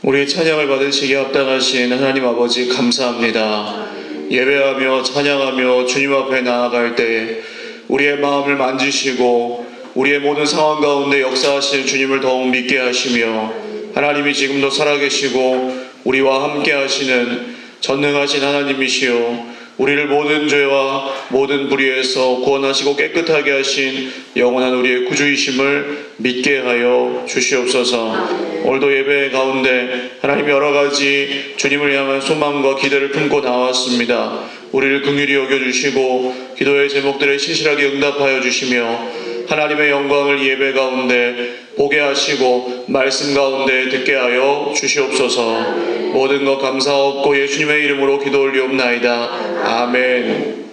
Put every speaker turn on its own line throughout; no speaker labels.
우리의 찬양을 받으시기에 합당하신 하나님 아버지 감사합니다. 예배하며 찬양하며 주님 앞에 나아갈 때 우리의 마음을 만지시고 우리의 모든 상황 가운데 역사하시는 주님을 더욱 믿게 하시며 하나님이 지금도 살아계시고 우리와 함께 하시는 전능하신 하나님이시요 우리를 모든 죄와 모든 불의에서 구원하시고 깨끗하게 하신 영원한 우리의 구주이심을 믿게 하여 주시옵소서. 오늘도 예배 가운데 하나님 여러 가지 주님을 향한 소망과 기대를 품고 나왔습니다. 우리를 긍휼히 여겨주시고 기도의 제목들에 신실하게 응답하여 주시며 하나님의 영광을 예배 가운데 보게 하시고 말씀 가운데 듣게 하여 주시옵소서. 모든 것 감사하옵고 예수님의 이름으로 기도 올리옵나이다. 아멘.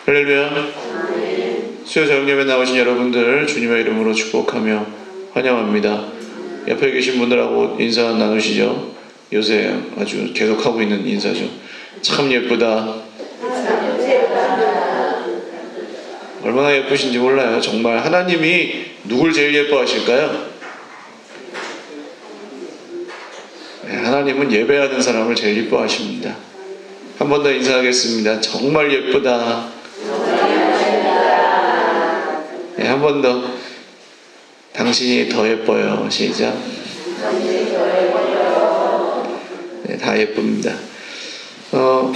할렐루야. 수요 저녁예배 나오신 여러분들 주님의 이름으로 축복하며 환영합니다. 옆에 계신 분들하고 인사 나누시죠. 요새 아주 계속하고 있는 인사죠. 참 예쁘다. 얼마나 예쁘신지 몰라요. 정말 하나님이 누굴 제일 예뻐하실까요? 네, 하나님은 예배하는 사람을 제일 예뻐하십니다. 한 번 더 인사하겠습니다. 정말 예쁘다. 네, 한 번 더. 당신이 더 예뻐요. 시작. 네, 다 예쁩니다. 5월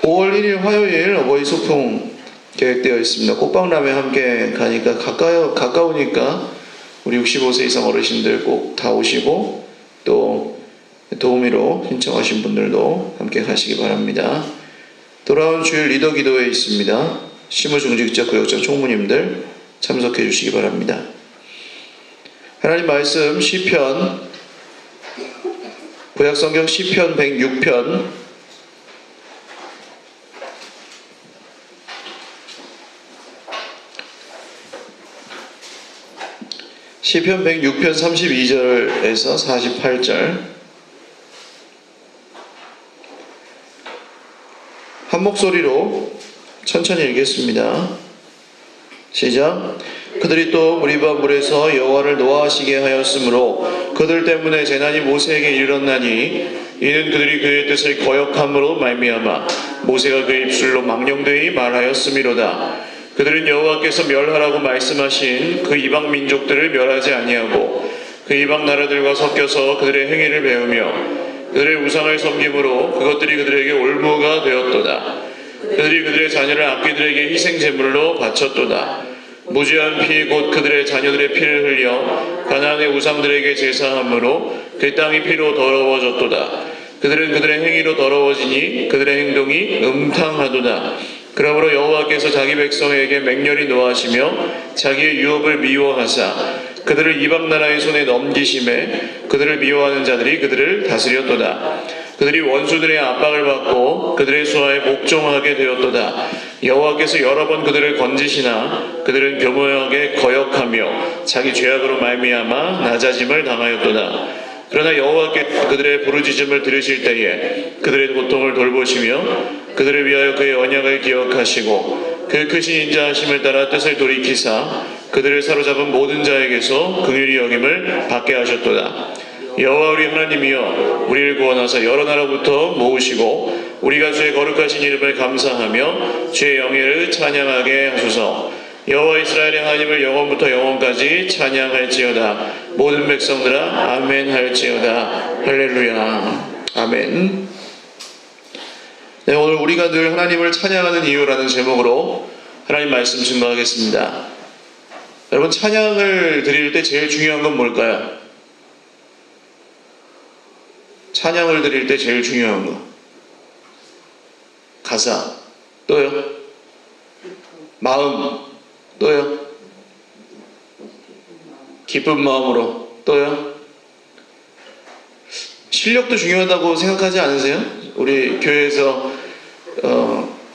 1일 화요일 어버이 소풍 계획되어 있습니다. 꽃방람회 함께 가니까 가까우니까 우리 65세 이상 어르신들 꼭 다 오시고 또 도우미로 신청하신 분들도 함께 가시기 바랍니다. 돌아온 주일 리더 기도회 있습니다. 시무중직자 구역장 총무님들 참석해 주시기 바랍니다. 하나님 말씀 시편 구약성경 시편 106편 시편 106편 32절에서 48절 한 목소리로 천천히 읽겠습니다. 시작. 그들이 또 무리바 물에서 여호와를 노하시게 하였으므로 그들 때문에 재난이 모세에게 이르렀나니 이는 그들이 그의 뜻을 거역함으로 말미암아 모세가 그의 입술로 망령되이 말하였음이로다. 그들은 여호와께서 멸하라고 말씀하신 그 이방 민족들을 멸하지 아니하고 그 이방 나라들과 섞여서 그들의 행위를 배우며 그들의 우상을 섬김으로 그것들이 그들에게 올무가 되었도다. 그들이 그들의 자녀를 악귀들에게 희생제물로 바쳤도다. 무죄한 피 곧 그들의 자녀들의 피를 흘려 가나안의 우상들에게 제사함으로 그 땅이 피로 더러워졌도다. 그들은 그들의 행위로 더러워지니 그들의 행동이 음탕하도다. 그러므로 여호와께서 자기 백성에게 맹렬히 노하시며 자기의 유업을 미워하사 그들을 이방 나라의 손에 넘기심에 그들을 미워하는 자들이 그들을 다스렸도다. 그들이 원수들의 압박을 받고 그들의 수하에 복종하게 되었도다. 여호와께서 여러 번 그들을 건지시나 그들은 교묘하게 거역하며 자기 죄악으로 말미암아 낮아짐을 당하였도다. 그러나 여호와께 그들의 부르짖음을 들으실 때에 그들의 고통을 돌보시며 그들을 위하여 그의 언약을 기억하시고 그 크신 인자하심을 따라 뜻을 돌이키사 그들을 사로잡은 모든 자에게서 긍휼히 여김을 받게 하셨도다. 여호와 우리 하나님이여 우리를 구원하사 여러 나라부터 모으시고 우리가 주의 거룩하신 이름을 감사하며 주의 영예를 찬양하게 하소서. 여호와 이스라엘의 하나님을 영원부터 영원까지 찬양할지어다. 모든 백성들아 아멘 할지어다. 할렐루야. 아멘. 네, 오늘 우리가 늘 하나님을 찬양하는 이유라는 제목으로 하나님 말씀 증거하겠습니다. 여러분, 찬양을 드릴 때 제일 중요한 건 뭘까요? 찬양을 드릴 때 제일 중요한 거 가사, 또요? 마음, 또요? 기쁜 마음으로, 또요? 실력도 중요하다고 생각하지 않으세요? 우리 교회에서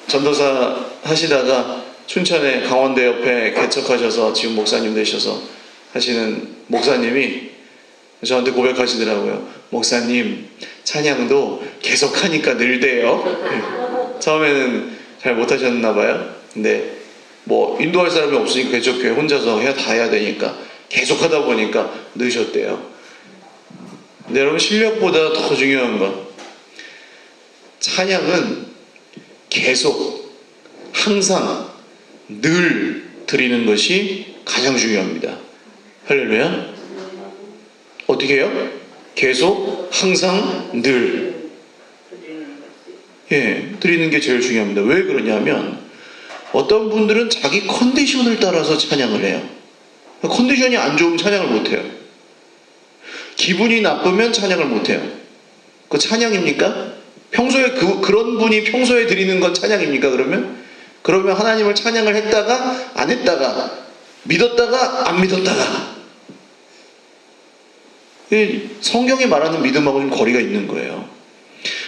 전도사 하시다가 춘천에 강원대 옆에 개척하셔서 지금 목사님 되셔서 하시는 목사님이 저한테 고백하시더라고요. 목사님, 찬양도 계속 하니까 늘대요. 처음에는 잘 못하셨나 봐요. 근데 뭐 인도할 사람이 없으니까 개척교회 혼자서 다 해야 되니까 계속 하다 보니까 늦으셨대요. 근데 여러분, 실력보다 더 중요한 건 찬양은 계속 항상 늘 드리는 것이 가장 중요합니다. 할렐루야. 어떻게 해요? 계속 항상 늘 드리는 게 제일 중요합니다. 왜 그러냐면 어떤 분들은 자기 컨디션을 따라서 찬양을 해요. 컨디션이 안 좋으면 찬양을 못해요. 기분이 나쁘면 찬양을 못해요. 그 찬양입니까? 평소에 그런 분이 평소에 드리는 건 찬양입니까? 그러면 하나님을 찬양을 했다가 안 했다가 믿었다가 안 믿었다가, 성경이 말하는 믿음하고 좀 거리가 있는 거예요.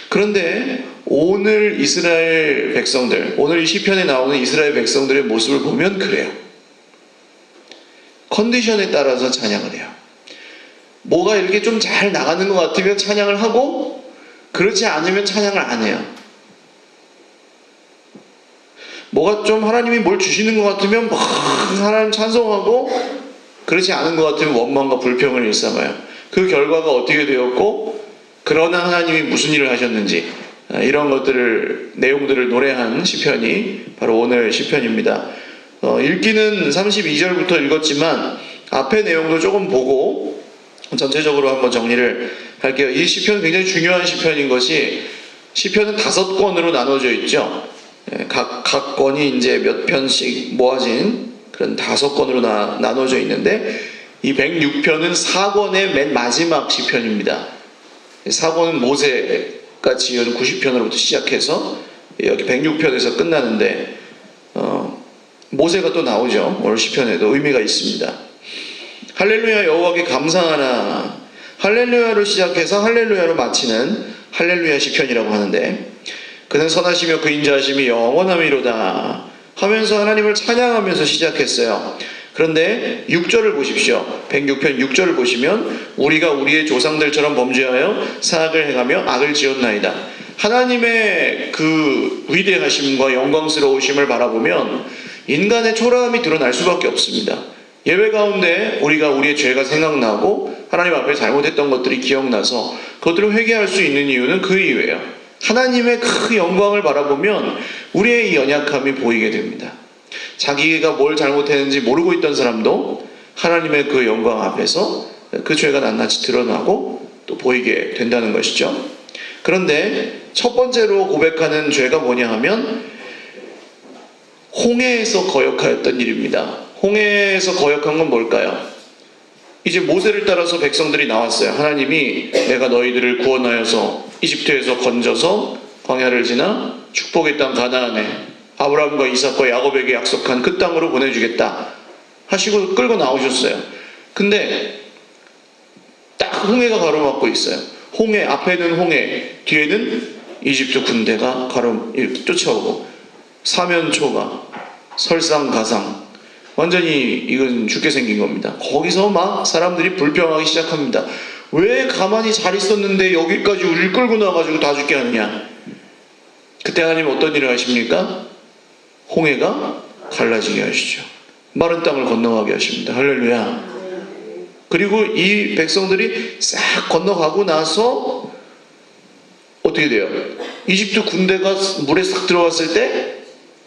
그런데 오늘 이스라엘 백성들, 오늘 이 시편에 나오는 이스라엘 백성들의 모습을 보면 그래요. 컨디션에 따라서 찬양을 해요. 뭐가 이렇게 좀 잘 나가는 것 같으면 찬양을 하고, 그렇지 않으면 찬양을 안 해요. 뭐가 좀 하나님이 뭘 주시는 것 같으면 막 하나님 찬송하고, 그렇지 않은 것 같으면 원망과 불평을 일삼아요. 그 결과가 어떻게 되었고, 그러나 하나님이 무슨 일을 하셨는지, 이런 것들을, 내용들을 노래한 시편이 바로 오늘 시편입니다. 읽기는 32절부터 읽었지만 앞의 내용도 조금 보고 전체적으로 한번 정리를 할게요. 이 시편은 굉장히 중요한 시편인 것이, 시편은 5권으로 나눠져 있죠. 각 권이 이제 몇 편씩 모아진 그런 5권으로 나눠져 있는데, 이 106편은 4권의 맨 마지막 시편입니다. 4권은 모세가 지은 90편으로부터 시작해서 여기 106편에서 끝나는데, 모세가 또 나오죠. 오늘 시편에도 의미가 있습니다. 할렐루야 여호와께 감사하나, 할렐루야로 시작해서 할렐루야로 마치는 할렐루야 시편이라고 하는데, 그는 선하시며 그 인자하심이 영원함이로다 하면서 하나님을 찬양하면서 시작했어요. 그런데 6절을 보십시오. 106편 6절을 보시면, 우리가 우리의 조상들처럼 범죄하여 사악을 행하며 악을 지었나이다. 하나님의 그 위대하심과 영광스러우심을 바라보면 인간의 초라함이 드러날 수밖에 없습니다. 예배 가운데 우리가 우리의 죄가 생각나고 하나님 앞에 잘못했던 것들이 기억나서 그것들을 회개할 수 있는 이유는 그 이유예요. 하나님의 그 영광을 바라보면 우리의 이 연약함이 보이게 됩니다. 자기가 뭘 잘못했는지 모르고 있던 사람도 하나님의 그 영광 앞에서 그 죄가 낱낱이 드러나고 또 보이게 된다는 것이죠. 그런데 첫 번째로 고백하는 죄가 뭐냐 하면 홍해에서 거역하였던 일입니다. 홍해에서 거역한 건 뭘까요? 이제 모세를 따라서 백성들이 나왔어요. 하나님이 내가 너희들을 구원하여서 이집트에서 건져서 광야를 지나 축복의 땅 가나안에 아브라함과 이삭과 야곱에게 약속한 그 땅으로 보내주겠다 하시고 끌고 나오셨어요. 근데 딱 홍해가 가로막고 있어요. 홍해, 앞에는 홍해, 뒤에는 이집트 군대가 이렇게 쫓아오고, 사면초가, 설상가상, 완전히 이건 죽게 생긴 겁니다. 거기서 막 사람들이 불평하기 시작합니다. 왜 가만히 잘 있었는데 여기까지 우리를 끌고 나와가지고 다 죽게 하느냐. 그때 하나님 어떤 일을 하십니까? 홍해가 갈라지게 하시죠. 마른 땅을 건너가게 하십니다. 할렐루야. 그리고 이 백성들이 싹 건너가고 나서 어떻게 돼요? 이집트 군대가 물에 싹 들어갔을 때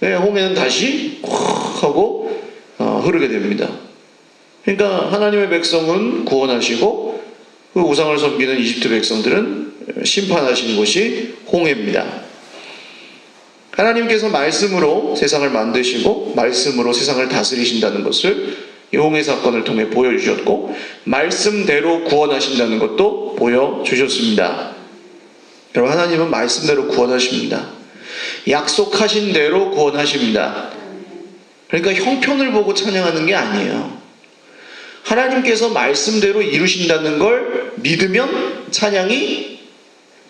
홍해는 다시 확 하고 흐르게 됩니다. 그러니까 하나님의 백성은 구원하시고 그 우상을 섬기는 이집트 백성들은 심판하시는 곳이 홍해입니다. 하나님께서 말씀으로 세상을 만드시고 말씀으로 세상을 다스리신다는 것을 이 홍해 사건을 통해 보여주셨고, 말씀대로 구원하신다는 것도 보여주셨습니다. 여러분, 하나님은 말씀대로 구원하십니다. 약속하신 대로 구원하십니다. 그러니까 형편을 보고 찬양하는 게 아니에요. 하나님께서 말씀대로 이루신다는 걸 믿으면 찬양이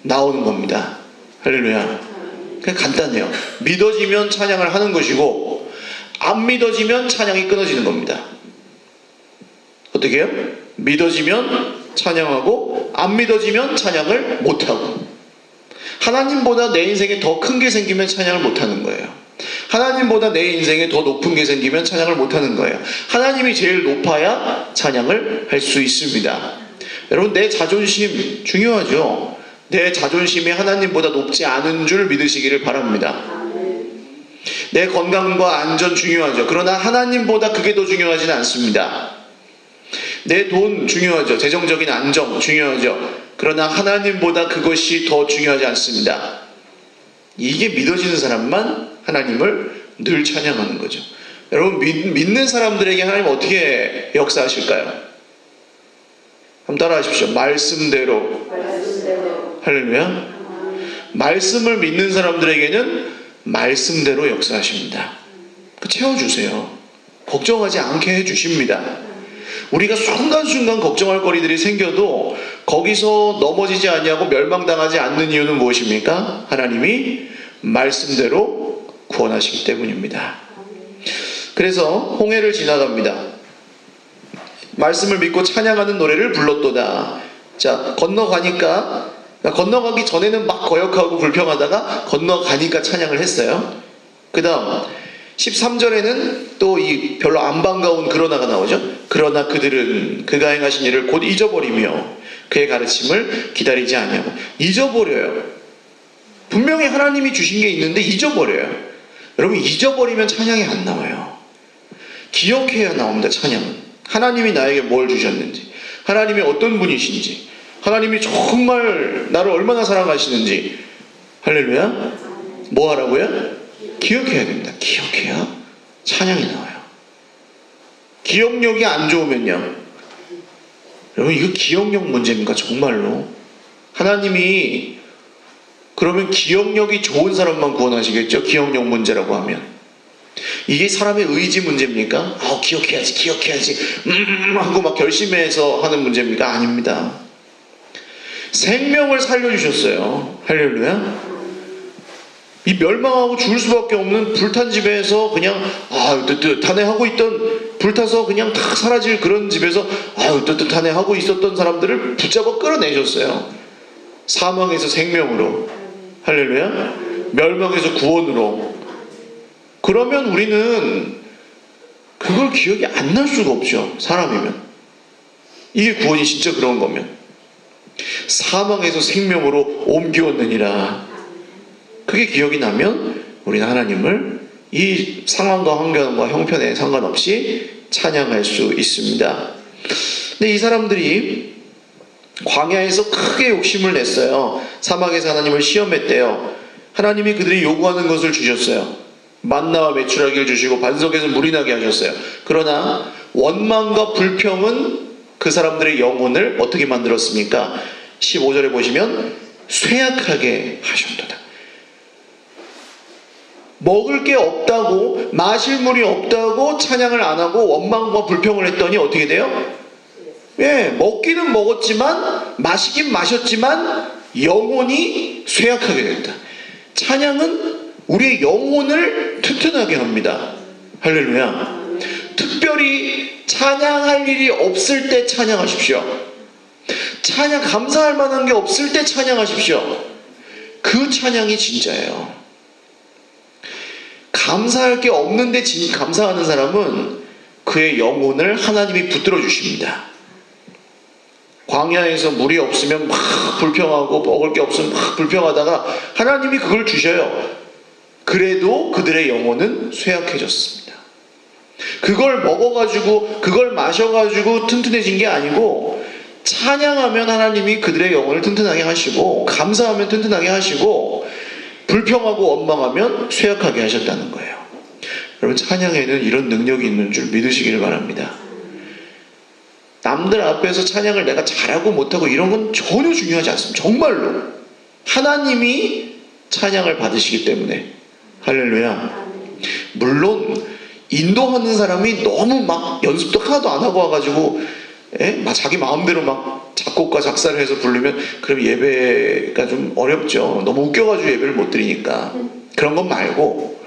나오는 겁니다. 할렐루야. 그냥 간단해요. 믿어지면 찬양을 하는 것이고, 안 믿어지면 찬양이 끊어지는 겁니다. 어떻게 해요? 믿어지면 찬양하고, 안 믿어지면 찬양을 못하고, 하나님보다 내 인생에 더 큰 게 생기면 찬양을 못하는 거예요. 하나님보다 내 인생에 더 높은 게 생기면 찬양을 못하는 거예요. 하나님이 제일 높아야 찬양을 할 수 있습니다. 여러분, 내 자존심 중요하죠. 내 자존심이 하나님보다 높지 않은 줄 믿으시기를 바랍니다. 내 건강과 안전 중요하죠. 그러나 하나님보다 그게 더 중요하지는 않습니다. 내 돈 중요하죠. 재정적인 안정 중요하죠. 그러나 하나님보다 그것이 더 중요하지 않습니다. 이게 믿어지는 사람만 하나님을 늘 찬양하는 거죠. 여러분, 믿는 사람들에게 하나님 어떻게 역사하실까요? 한번 따라 하십시오. 말씀대로. 할렐루야. 말씀을 믿는 사람들에게는 말씀대로 역사하십니다. 채워주세요. 걱정하지 않게 해주십니다. 우리가 순간순간 걱정할 거리들이 생겨도 거기서 넘어지지 아니하고 멸망당하지 않는 이유는 무엇입니까? 하나님이 말씀대로 구원하시기 때문입니다. 그래서 홍해를 지나갑니다. 말씀을 믿고 찬양하는 노래를 불렀도다. 자, 건너가기 전에는 막 거역하고 불평하다가 건너가니까 찬양을 했어요. 그 다음 13절에는 또 이 별로 안 반가운 그러나가 나오죠. 그러나 그들은 그가 행하신 일을 곧 잊어버리며 그의 가르침을 기다리지 아니하고. 잊어버려요. 분명히 하나님이 주신 게 있는데 잊어버려요. 여러분, 잊어버리면 찬양이 안 나와요. 기억해야 나옵니다. 찬양은. 하나님이 나에게 뭘 주셨는지, 하나님이 어떤 분이신지, 하나님이 정말 나를 얼마나 사랑하시는지. 할렐루야. 뭐 하라고요? 기억해야 됩니다. 기억해야 찬양이 나와요. 기억력이 안 좋으면요, 여러분, 이거 기억력 문제입니까? 정말로 하나님이 그러면 기억력이 좋은 사람만 구원하시겠죠? 기억력 문제라고 하면 이게 사람의 의지 문제입니까? 기억해야지 하고 막 결심해서 하는 문제입니까? 아닙니다. 생명을 살려주셨어요. 할렐루야. 이 멸망하고 죽을 수밖에 없는 불탄 집에서 그냥 뜨뜻하네 하고 있던, 불타서 그냥 다 사라질 그런 집에서 뜨뜻하네 하고 있었던 사람들을 붙잡아 끌어내셨어요. 사망에서 생명으로. 할렐루야. 멸망에서 구원으로. 그러면 우리는 그걸 기억이 안 날 수가 없죠. 사람이면. 이게 구원이 진짜 그런 거면. 사망에서 생명으로 옮기었느니라. 그게 기억이 나면 우리는 하나님을 이 상황과 환경과 형편에 상관없이 찬양할 수 있습니다. 근데 이 사람들이 광야에서 크게 욕심을 냈어요. 사막에서 하나님을 시험했대요. 하나님이 그들이 요구하는 것을 주셨어요. 만나와 메추라기를 주시고 반석에서 물이 나게 하셨어요. 그러나 원망과 불평은 그 사람들의 영혼을 어떻게 만들었습니까? 15절에 보시면 쇠약하게 하셨도다. 먹을 게 없다고, 마실 물이 없다고 찬양을 안 하고 원망과 불평을 했더니 어떻게 돼요? 먹기는 먹었지만, 마시긴 마셨지만 영혼이 쇠약하게 됐다. 찬양은 우리의 영혼을 튼튼하게 합니다. 할렐루야. 특별히 찬양할 일이 없을 때 찬양하십시오. 감사할 만한 게 없을 때 찬양하십시오. 그 찬양이 진짜예요. 감사할 게 없는데 감사하는 사람은 그의 영혼을 하나님이 붙들어 주십니다. 광야에서 물이 없으면 막 불평하고 먹을 게 없으면 막 불평하다가 하나님이 그걸 주셔요. 그래도 그들의 영혼은 쇠약해졌습니다. 그걸 먹어가지고 그걸 마셔가지고 튼튼해진 게 아니고, 찬양하면 하나님이 그들의 영혼을 튼튼하게 하시고, 감사하면 튼튼하게 하시고, 불평하고 원망하면 쇠약하게 하셨다는 거예요. 여러분, 찬양에는 이런 능력이 있는 줄 믿으시기를 바랍니다. 남들 앞에서 찬양을 내가 잘하고 못하고 이런 건 전혀 중요하지 않습니다. 정말로 하나님이 찬양을 받으시기 때문에. 할렐루야. 물론 인도하는 사람이 너무 막 연습도 하나도 안 하고 와가지고 막 자기 마음대로 막 작곡과 작사를 해서 부르면 그럼 예배가 좀 어렵죠. 너무 웃겨가지고 예배를 못 드리니까. 그런 건 말고,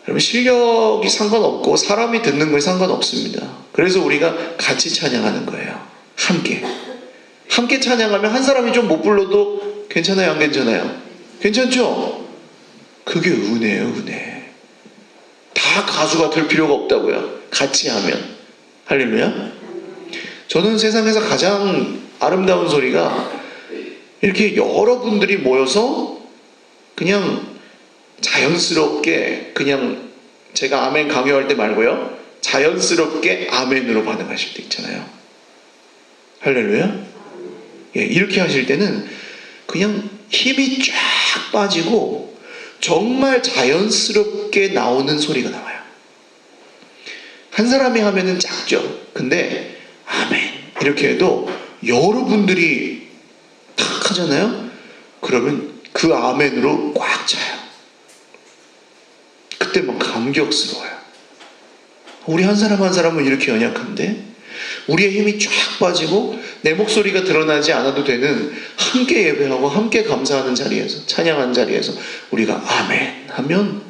여러분, 실력이 상관없고 사람이 듣는 거에 상관없습니다. 그래서 우리가 같이 찬양하는 거예요. 함께 찬양하면 한 사람이 좀 못 불러도 괜찮아요, 안 괜찮아요? 괜찮죠? 그게 은혜예요, 은혜. 다 가수가 될 필요가 없다고요. 같이 하면. 할렐루야. 저는 세상에서 가장 아름다운 소리가 이렇게 여러분들이 모여서 그냥 자연스럽게, 그냥 제가 아멘 강요할 때 말고요, 자연스럽게 아멘으로 반응하실 때 있잖아요. 할렐루야. 예, 이렇게 하실 때는 그냥 힘이 쫙 빠지고 정말 자연스럽게 나오는 소리가 나와요. 한 사람이 하면은 작죠. 근데 아멘 이렇게 해도 여러분들이 탁 하잖아요. 그러면 그 아멘으로 꽉 차요. 그때 막 감격스러워요. 우리 한 사람 한 사람은 이렇게 연약한데 우리의 힘이 쫙 빠지고 내 목소리가 드러나지 않아도 되는, 함께 예배하고 함께 감사하는 자리에서, 찬양하는 자리에서 우리가 아멘 하면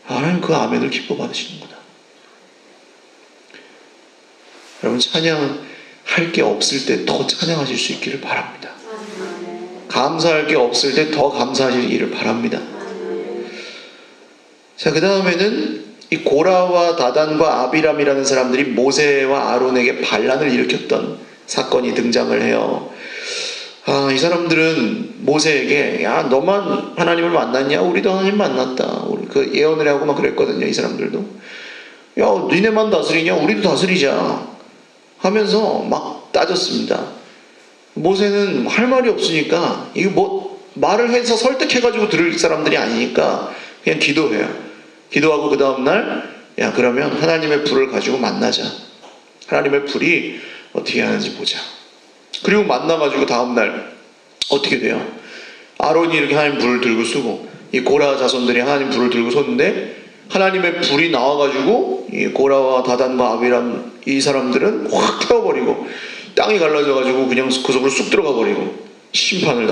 하나님 그 아멘을 기뻐 받으시는구나. 여러분, 찬양할 게 없을 때 더 찬양하실 수 있기를 바랍니다. 감사할 게 없을 때 더 감사하시기를 바랍니다. 자, 그 다음에는 이 고라와 다단과 아비람이라는 사람들이 모세와 아론에게 반란을 일으켰던 사건이 등장을 해요. 이 사람들은 모세에게, 야, 너만 하나님을 만났냐? 우리도 하나님 만났다. 우리 그 예언을 하고 막 그랬거든요. 이 사람들도. 야, 니네만 다스리냐? 우리도 다스리자. 하면서 막 따졌습니다. 모세는 할 말이 없으니까, 이거 뭐 말을 해서 설득해가지고 들을 사람들이 아니니까 그냥 기도해요. 기도하고 그 다음날, 야, 그러면 하나님의 불을 가지고 만나자. 하나님의 불이 어떻게 하는지 보자. 그리고 만나가지고 다음날 어떻게 돼요? 아론이 이렇게 하나님 불을 들고 쓰고, 이 고라 자손들이 하나님 불을 들고 섰는데 하나님의 불이 나와가지고 이 고라와 다단과 아비람 이 사람들은 확 태워버리고 땅이 갈라져가지고 그냥 그 속으로 쑥 들어가 버리고 심판을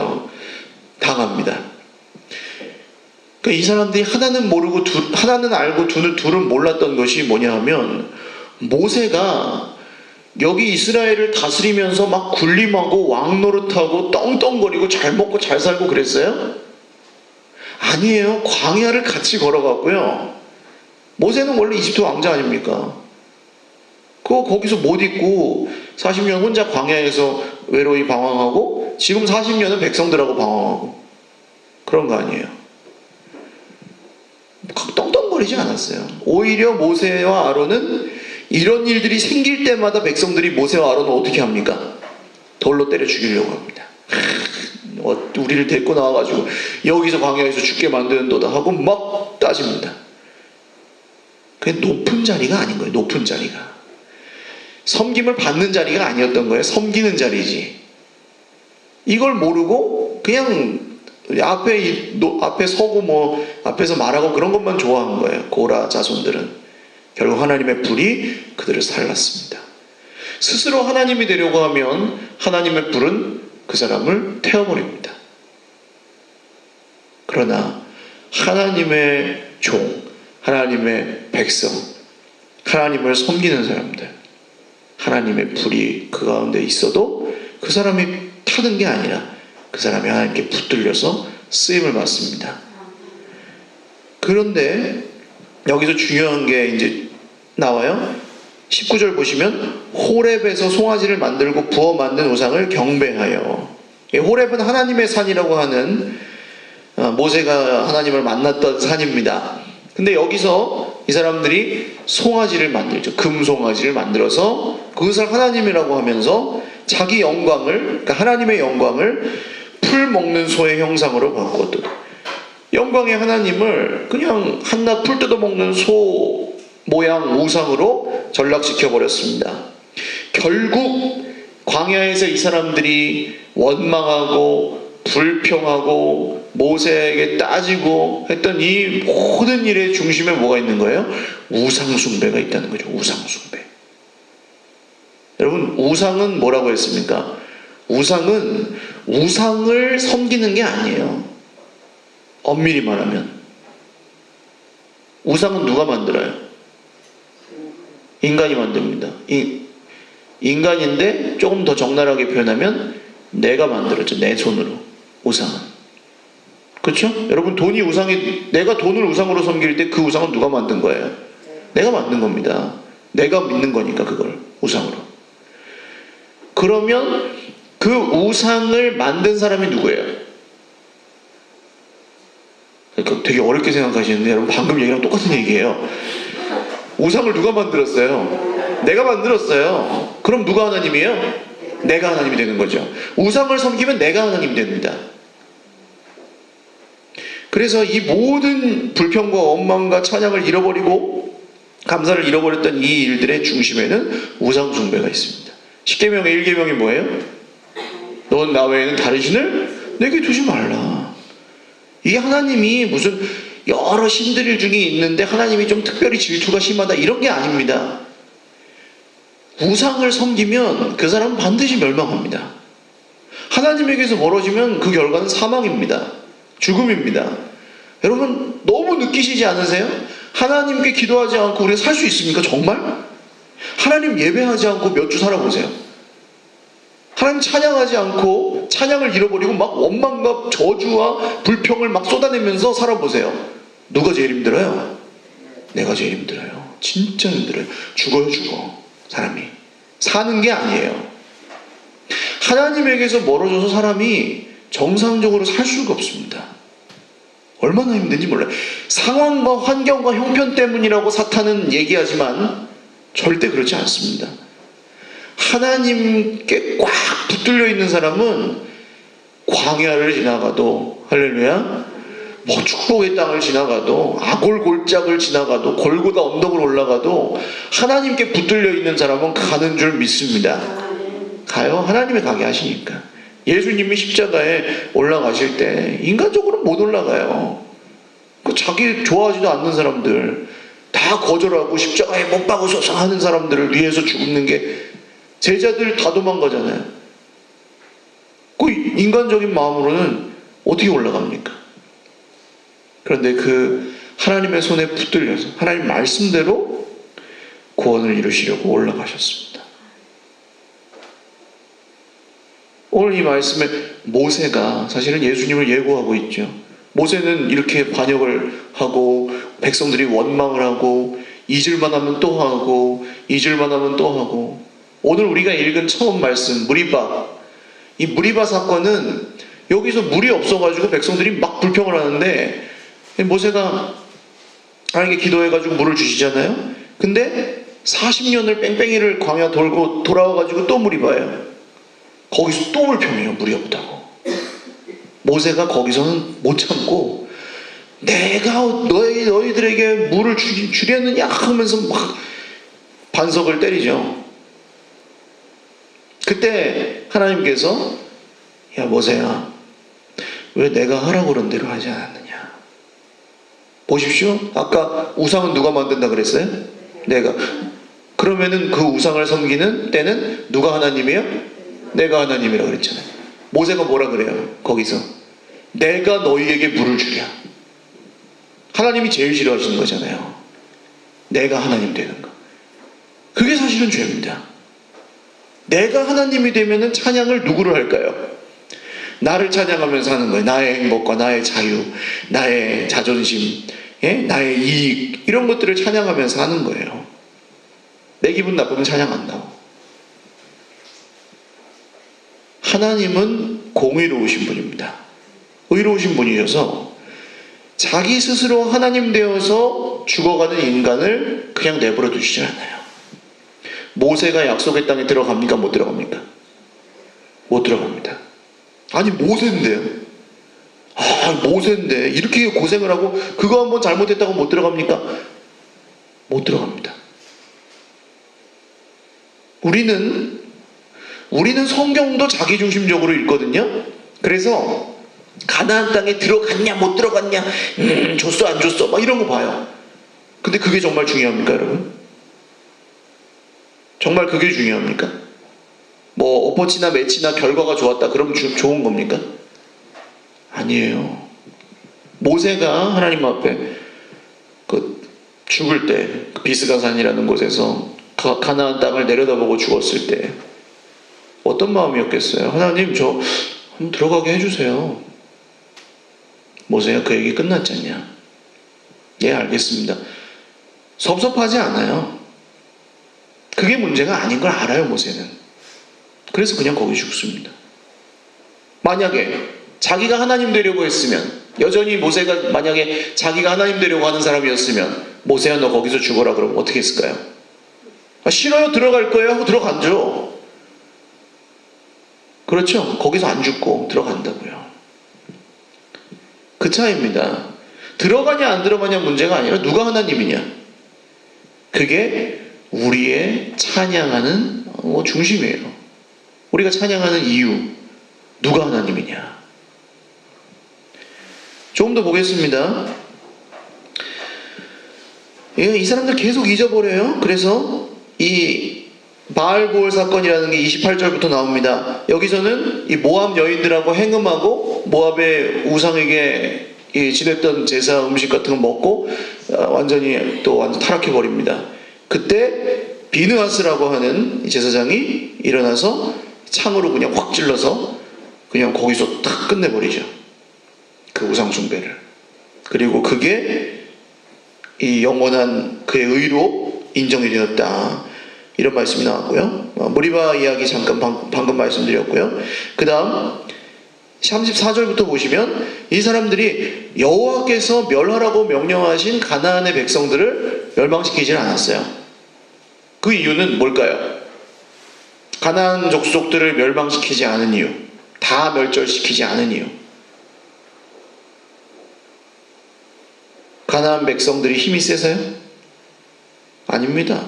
당합니다. 그러니까 이 사람들이 하나는 모르고 하나는 알고 둘은 몰랐던 것이 뭐냐 하면, 모세가 여기 이스라엘을 다스리면서 막 군림하고 왕 노릇하고 떵떵거리고 잘 먹고 잘 살고 그랬어요? 아니에요. 광야를 같이 걸어갔고요. 모세는 원래 이집트 왕자 아닙니까? 그거 거기서 못 있고 40년 혼자 광야에서 외로이 방황하고 지금 40년은 백성들하고 방황하고 그런 거 아니에요. 떵떵거리지 않았어요. 오히려 모세와 아론은 이런 일들이 생길 때마다 백성들이 모세와 아론을 어떻게 합니까? 돌로 때려 죽이려고 합니다. 우리를 데리고 나와가지고 여기서 광야에서 죽게 만드는도다 하고 막 따집니다. 그게 높은 자리가 아닌 거예요. 높은 자리가 섬김을 받는 자리가 아니었던 거예요. 섬기는 자리지. 이걸 모르고 그냥 앞에 서고 뭐 앞에서 말하고 그런 것만 좋아한 거예요. 고라 자손들은. 결국 하나님의 불이 그들을 살랐습니다. 스스로 하나님이 되려고 하면 하나님의 불은 그 사람을 태워버립니다. 그러나 하나님의 종, 하나님의 백성, 하나님을 섬기는 사람들, 하나님의 불이 그 가운데 있어도 그 사람이 타는 게 아니라 그 사람이 하나님께 붙들려서 쓰임을 받습니다. 그런데 여기서 중요한 게 이제 나와요. 19절 보시면 호렙에서 송아지를 만들고 부어 만든 우상을 경배하여. 호렙은 하나님의 산이라고 하는, 모세가 하나님을 만났던 산입니다. 근데 여기서 이 사람들이 송아지를 만들죠. 금송아지를 만들어서 그것을 하나님이라고 하면서 자기 영광을, 그러니까 하나님의 영광을 풀 먹는 소의 형상으로 바꿨던, 영광의 하나님을 그냥 한낱 풀 뜯어먹는 소 모양 우상으로 전락시켜 버렸습니다. 결국 광야에서 이 사람들이 원망하고 불평하고 모세에게 따지고 했던 이 모든 일의 중심에 뭐가 있는 거예요? 우상숭배가 있다는 거죠. 우상숭배. 여러분, 우상은 뭐라고 했습니까? 우상은 우상을 섬기는 게 아니에요. 엄밀히 말하면 우상은 누가 만들어요? 인간이 만듭니다. 인간인데 조금 더 적나라하게 표현하면 내가 만들었죠. 내 손으로. 우상은. 그렇죠? 여러분, 돈이 우상이, 내가 돈을 우상으로 섬길 때 그 우상은 누가 만든 거예요? 내가 만든 겁니다. 내가 믿는 거니까 그걸 우상으로. 그러면 그 우상을 만든 사람이 누구예요? 그러니까 되게 어렵게 생각하시는데 여러분 방금 얘기랑 똑같은 얘기예요. 우상을 누가 만들었어요? 내가 만들었어요. 그럼 누가 하나님이에요? 내가 하나님이 되는 거죠. 우상을 섬기면 내가 하나님이 됩니다. 그래서 이 모든 불평과 원망과 찬양을 잃어버리고 감사를 잃어버렸던 이 일들의 중심에는 우상 숭배가 있습니다. 십계명의 1계명이 뭐예요? 넌 나 외에는 다른 신을 내게 두지 말라. 이게 하나님이 무슨 여러 신들 중에 있는데 하나님이 좀 특별히 질투가 심하다 이런 게 아닙니다. 우상을 섬기면 그 사람은 반드시 멸망합니다. 하나님에게서 멀어지면 그 결과는 사망입니다. 죽음입니다. 여러분 너무 느끼시지 않으세요? 하나님께 기도하지 않고 우리가 살 수 있습니까? 정말? 하나님 예배하지 않고 몇 주 살아보세요. 하나님 찬양하지 않고 찬양을 잃어버리고 막 원망과 저주와 불평을 막 쏟아내면서 살아보세요. 누가 제일 힘들어요? 내가 제일 힘들어요. 진짜 힘들어요. 죽어요 죽어. 사람이 사는 게 아니에요. 하나님에게서 멀어져서 사람이 정상적으로 살 수가 없습니다. 얼마나 힘든지 몰라요. 상황과 환경과 형편 때문이라고 사탄은 얘기하지만 절대 그렇지 않습니다. 하나님께 꽉 붙들려 있는 사람은 광야를 지나가도 할렐루야 뭐 축복의 땅을 지나가도 아골 골짜기를 지나가도 골고다 언덕을 올라가도 하나님께 붙들려 있는 사람은 가는 줄 믿습니다. 가요. 하나님이 가게 하시니까. 예수님이 십자가에 올라가실 때 인간적으로 못 올라가요. 그 자기 좋아하지도 않는 사람들 다 거절하고 십자가에 못 박으소서 하는 사람들을 위해서 죽는 게 제자들 다 도망가잖아요. 그 인간적인 마음으로는 어떻게 올라갑니까? 그런데 그 하나님의 손에 붙들려서 하나님 말씀대로 구원을 이루시려고 올라가셨습니다. 오늘 이 말씀에 모세가 사실은 예수님을 예고하고 있죠. 모세는 이렇게 반역을 하고 백성들이 원망을 하고 잊을만 하면 또 하고 잊을만 하면 또 하고 오늘 우리가 읽은 처음 말씀 무리바 이 무리바 사건은 여기서 물이 없어가지고 백성들이 막 불평을 하는데 모세가 하나님께 기도해가지고 물을 주시잖아요. 근데 40년을 뺑뺑이를 광야 돌고 돌아와가지고 또 무리바예요. 거기서 또 불평해요. 물이 없다고. 모세가 거기서는 못 참고 내가 너희들에게 물을 주려느냐 하면서 막 반석을 때리죠. 그때 하나님께서 야 모세야 왜 내가 하라고 그런 대로 하지 않았느냐. 보십시오. 아까 우상은 누가 만든다 그랬어요? 내가. 그러면은 그 우상을 섬기는 때는 누가 하나님이에요? 내가 하나님이라고 그랬잖아요. 모세가 뭐라 그래요? 거기서 내가 너희에게 물을 주랴. 하나님이 제일 싫어하시는 거잖아요. 내가 하나님 되는 거. 그게 사실은 죄입니다. 내가 하나님이 되면은 찬양을 누구를 할까요? 나를 찬양하면서 하는 거예요. 나의 행복과 나의 자유, 나의 자존심, 나의 이익 이런 것들을 찬양하면서 하는 거예요. 내 기분 나쁘면 찬양 안 나오고. 하나님은 공의로우신 분입니다. 의로우신 분이셔서 자기 스스로 하나님 되어서 죽어가는 인간을 그냥 내버려 두시지 않아요. 모세가 약속의 땅에 들어갑니까? 못 들어갑니까? 못 들어갑니다. 아니 모세인데요. 모세인데 이렇게 고생을 하고 그거 한번 잘못했다고 못 들어갑니까? 못 들어갑니다. 우리는 성경도 자기중심적으로 읽거든요. 그래서 가나안 땅에 들어갔냐 못 들어갔냐 줬어 안 줬어 막 이런 거 봐요. 근데 그게 정말 중요합니까 여러분? 정말 그게 중요합니까? 뭐 오퍼치나 매치나 결과가 좋았다 그러면 좋은 겁니까? 아니에요. 모세가 하나님 앞에 죽을 때 비스가산이라는 곳에서 가나안 땅을 내려다보고 죽었을 때 어떤 마음이었겠어요? 하나님 저 한번 들어가게 해주세요. 모세야 그 얘기 끝났잖냐? 예 알겠습니다. 섭섭하지 않아요. 그게 문제가 아닌 걸 알아요, 모세는. 그래서 그냥 거기 죽습니다. 만약에 자기가 하나님 되려고 했으면, 여전히 모세가 만약에 자기가 하나님 되려고 하는 사람이었으면, 모세야 너 거기서 죽어라 그러면 어떻게 했을까요? 싫어요, 들어갈 거예요 하고 들어간죠. 그렇죠? 거기서 안 죽고 들어간다고요. 그 차이입니다. 들어가냐 안 들어가냐 문제가 아니라 누가 하나님이냐. 그게 우리의 찬양하는 중심이에요. 우리가 찬양하는 이유, 누가 하나님이냐. 조금 더 보겠습니다. 이 사람들 계속 잊어버려요. 그래서 이 바알보올 사건이라는 게 28절부터 나옵니다. 여기서는 이 모압 여인들하고 행음하고 모압의 우상에게 지냈던 제사 음식 같은 거 먹고 완전 타락해버립니다. 그때 비느하스라고 하는 제사장이 일어나서 창으로 그냥 확 찔러서 그냥 거기서 탁 끝내버리죠. 그 우상 숭배를. 그리고 그게 이 영원한 그의 의로 인정이 되었다. 이런 말씀이 나왔고요. 무리바 이야기 잠깐 방금 말씀드렸고요. 그 다음 34절부터 보시면 이 사람들이 여호와께서 멸하라고 명령하신 가나안의 백성들을 멸망시키질 않았어요. 그 이유는 뭘까요? 가나안 족속들을 멸망시키지 않은 이유, 다 멸절시키지 않은 이유. 가나안 백성들이 힘이 세서요? 아닙니다.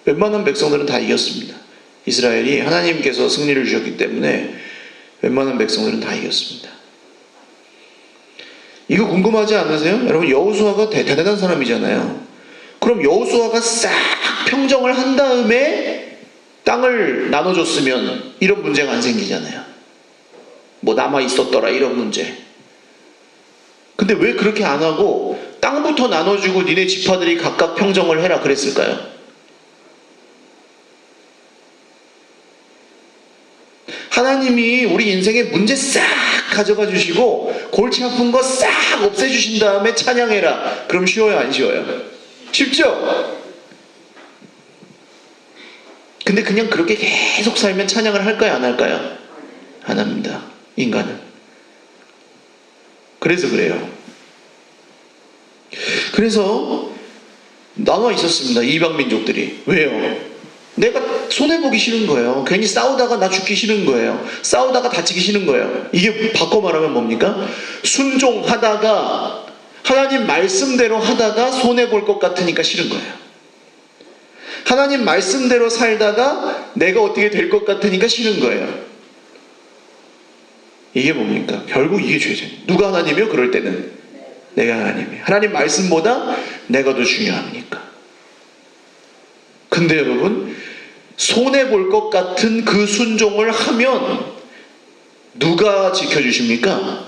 웬만한 백성들은 다 이겼습니다. 이스라엘이 하나님께서 승리를 주셨기 때문에 웬만한 백성들은 다 이겼습니다. 이거 궁금하지 않으세요? 여러분, 여호수아가 대단한 사람이잖아요. 그럼 여호수아가 싹 평정을 한 다음에 땅을 나눠줬으면 이런 문제가 안 생기잖아요. 뭐 남아 있었더라 이런 문제. 근데 왜 그렇게 안 하고 땅부터 나눠주고 니네 지파들이 각각 평정을 해라 그랬을까요? 하나님이 우리 인생에 문제 싹 가져가 주시고 골치 아픈 거 싹 없애주신 다음에 찬양해라. 그럼 쉬워요, 안 쉬워요? 쉽죠? 근데 그냥 그렇게 계속 살면 찬양을 할까요, 안 할까요? 안 합니다, 인간은. 그래서 그래요. 그래서 나눠 있었습니다, 이방 민족들이. 왜요? 내가 손해보기 싫은 거예요. 괜히 싸우다가 나 죽기 싫은 거예요. 싸우다가 다치기 싫은 거예요. 이게 바꿔 말하면 뭡니까? 순종하다가 하나님 말씀대로 하다가 손해볼 것 같으니까 싫은 거예요. 하나님 말씀대로 살다가 내가 어떻게 될 것 같으니까 싫은 거예요. 이게 뭡니까? 결국 이게 죄죠. 누가 하나님이요? 그럴 때는 내가 하나님이에요. 하나님 말씀보다 내가 더 중요하니까. 근데 여러분, 손해볼 것 같은 그 순종을 하면 누가 지켜주십니까?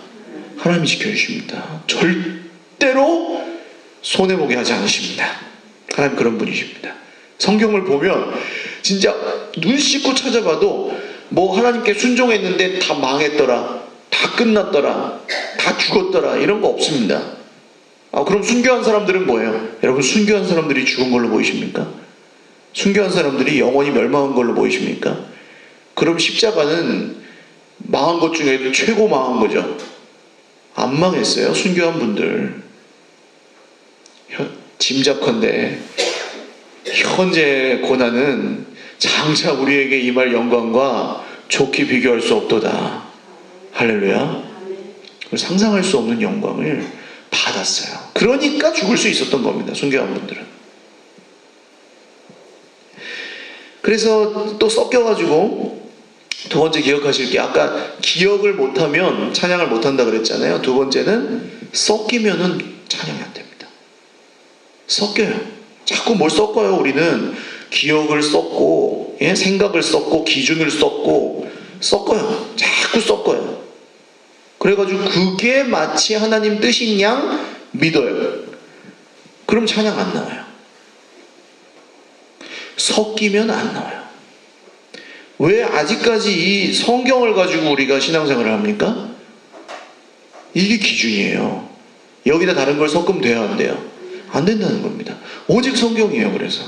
하나님이 지켜주십니다. 절대로 손해보게 하지 않으십니다. 하나님 그런 분이십니다. 성경을 보면 진짜 눈 씻고 찾아봐도 뭐 하나님께 순종했는데 다 망했더라, 다 끝났더라, 다 죽었더라 이런 거 없습니다. 그럼 순교한 사람들은 뭐예요? 여러분, 순교한 사람들이 죽은 걸로 보이십니까? 순교한 사람들이 영원히 멸망한 걸로 보이십니까? 그럼 십자가는 망한 것 중에도 최고 망한 거죠. 안 망했어요, 순교한 분들. 짐작컨대 현재 고난은 장차 우리에게 임할 영광과 좋게 비교할 수 없도다. 할렐루야. 상상할 수 없는 영광을 받았어요. 그러니까 죽을 수 있었던 겁니다, 순교한 분들은. 그래서 또 섞여가지고 두 번째 기억하실 게, 아까 기억을 못하면 찬양을 못한다 그랬잖아요. 두 번째는 섞이면은 찬양이 안 됩니다. 섞여요. 자꾸 뭘 섞어요. 우리는 기억을 섞고, 생각을 섞고, 기준을 섞고, 섞어요. 자꾸 섞어요. 그래가지고 그게 마치 하나님 뜻인 양 믿어요. 그럼 찬양 안 나와요. 섞이면 안 나와요. 왜 아직까지 이 성경을 가지고 우리가 신앙생활을 합니까? 이게 기준이에요. 여기다 다른 걸 섞으면 돼요, 안 돼요? 안 된다는 겁니다. 오직 성경이에요. 그래서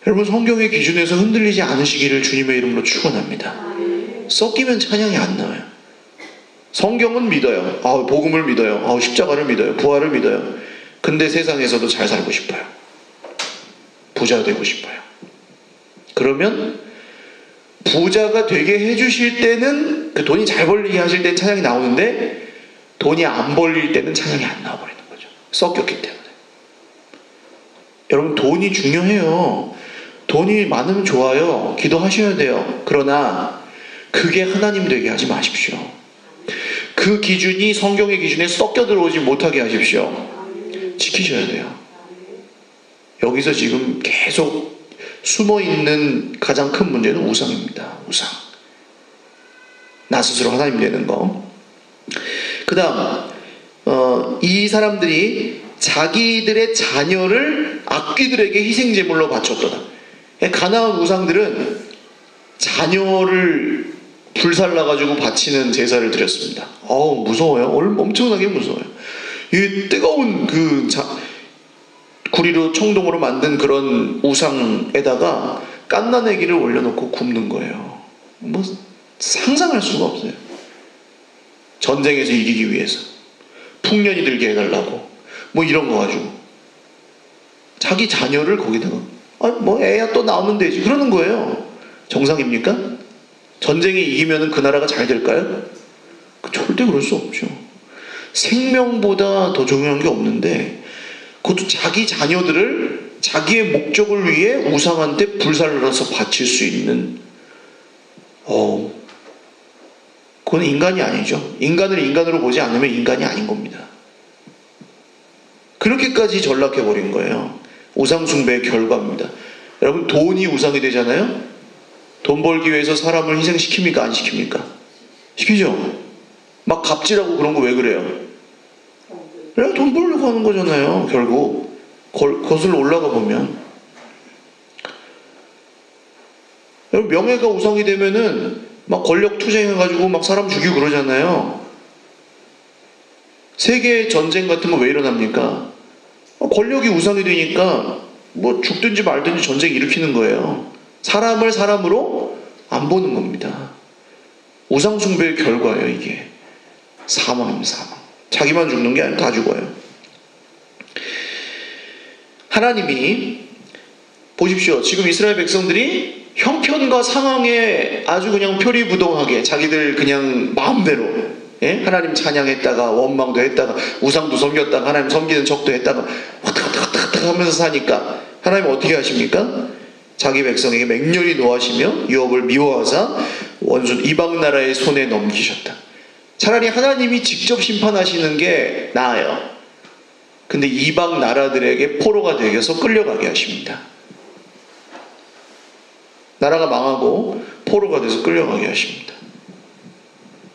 여러분, 성경의 기준에서 흔들리지 않으시기를 주님의 이름으로 축원합니다. 섞이면 찬양이 안 나와요. 성경은 믿어요. 복음을 믿어요. 십자가를 믿어요. 부활을 믿어요. 근데 세상에서도 잘 살고 싶어요. 부자 되고 싶어요. 그러면 부자가 되게 해주실 때는, 그 돈이 잘 벌리게 하실 때는 찬양이 나오는데, 돈이 안 벌릴 때는 찬양이 안 나와버리는 거죠. 섞였기 때문에. 여러분, 돈이 중요해요. 돈이 많으면 좋아요. 기도하셔야 돼요. 그러나 그게 하나님 되게 하지 마십시오. 그 기준이 성경의 기준에 섞여 들어오지 못하게 하십시오. 지키셔야 돼요. 여기서 지금 계속 숨어있는 가장 큰 문제는 우상입니다. 우상. 나 스스로 하나님 되는 거. 그 다음, 이 사람들이 자기들의 자녀를 악귀들에게 희생제물로 바쳤도다. 가나안 우상들은 자녀를 불살라가지고 바치는 제사를 드렸습니다. 무서워요. 엄청나게 무서워요. 이 뜨거운 구리로 청동으로 만든 그런 우상에다가 갓난아기를 올려놓고 굽는 거예요. 상상할 수가 없어요. 전쟁에서 이기기 위해서. 풍년이 들게 해달라고. 이런 거 가지고. 자기 자녀를 거기다가, 애야 또 나오면 되지. 그러는 거예요. 정상입니까? 전쟁에 이기면 그 나라가 잘 될까요? 절대 그럴 수 없죠. 생명보다 더 중요한 게 없는데, 그것도 자기 자녀들을 자기의 목적을 위해 우상한테 불살라서 바칠 수 있는, 그건 인간이 아니죠. 인간을 인간으로 보지 않으면 인간이 아닌 겁니다. 그렇게까지 전락해버린 거예요. 우상숭배의 결과입니다. 여러분, 돈이 우상이 되잖아요? 돈 벌기 위해서 사람을 희생시킵니까? 안 시킵니까? 시키죠? 막 갑질하고 그런 거 왜 그래요? 그냥 돈 벌려고 하는 거잖아요. 결국 거슬러 올라가 보면. 여러분, 명예가 우상이 되면은 막 권력 투쟁해가지고 막 사람 죽이고 그러잖아요. 세계 전쟁 같은 거 왜 일어납니까? 권력이 우상이 되니까 죽든지 말든지 전쟁 일으키는 거예요. 사람을 사람으로 안 보는 겁니다. 우상숭배의 결과예요, 이게. 사망입니다, 사망. 자기만 죽는 게 아니라 다 죽어요. 하나님이 보십시오. 지금 이스라엘 백성들이 형편과 상황에 아주 그냥 표리부동하게 자기들 그냥 마음대로 하나님 찬양했다가 원망도 했다가 우상도 섬겼다가 하나님 섬기는 척도 했다가 왔다 하면서 사니까 하나님 어떻게 하십니까? 자기 백성에게 맹렬히 노하시며 유업을 미워하사 원수 이방 나라의 손에 넘기셨다. 차라리 하나님이 직접 심판하시는 게 나아요. 근데 이방 나라들에게 포로가 되어서 끌려가게 하십니다. 나라가 망하고 포로가 돼서 끌려가게 하십니다.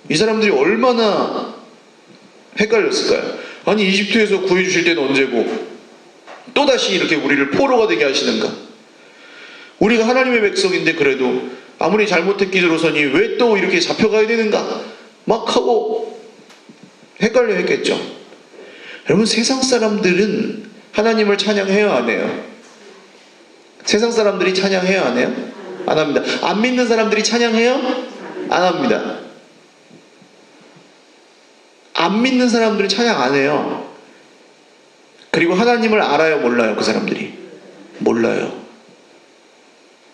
이 사람들이 얼마나 헷갈렸을까요? 아니, 이집트에서 구해주실 때는 언제고 또다시 이렇게 우리를 포로가 되게 하시는가? 우리가 하나님의 백성인데 그래도 아무리 잘못했기로서니 왜 또 이렇게 잡혀가야 되는가? 막 하고 헷갈려 했겠죠. 여러분, 세상 사람들은 하나님을 찬양해요, 안 해요? 세상 사람들이 찬양해요, 안 해요? 안 합니다. 안 믿는 사람들이 찬양해요? 안 합니다. 안 믿는 사람들은 찬양 안 해요. 그리고 하나님을 알아요, 몰라요? 그 사람들이 몰라요.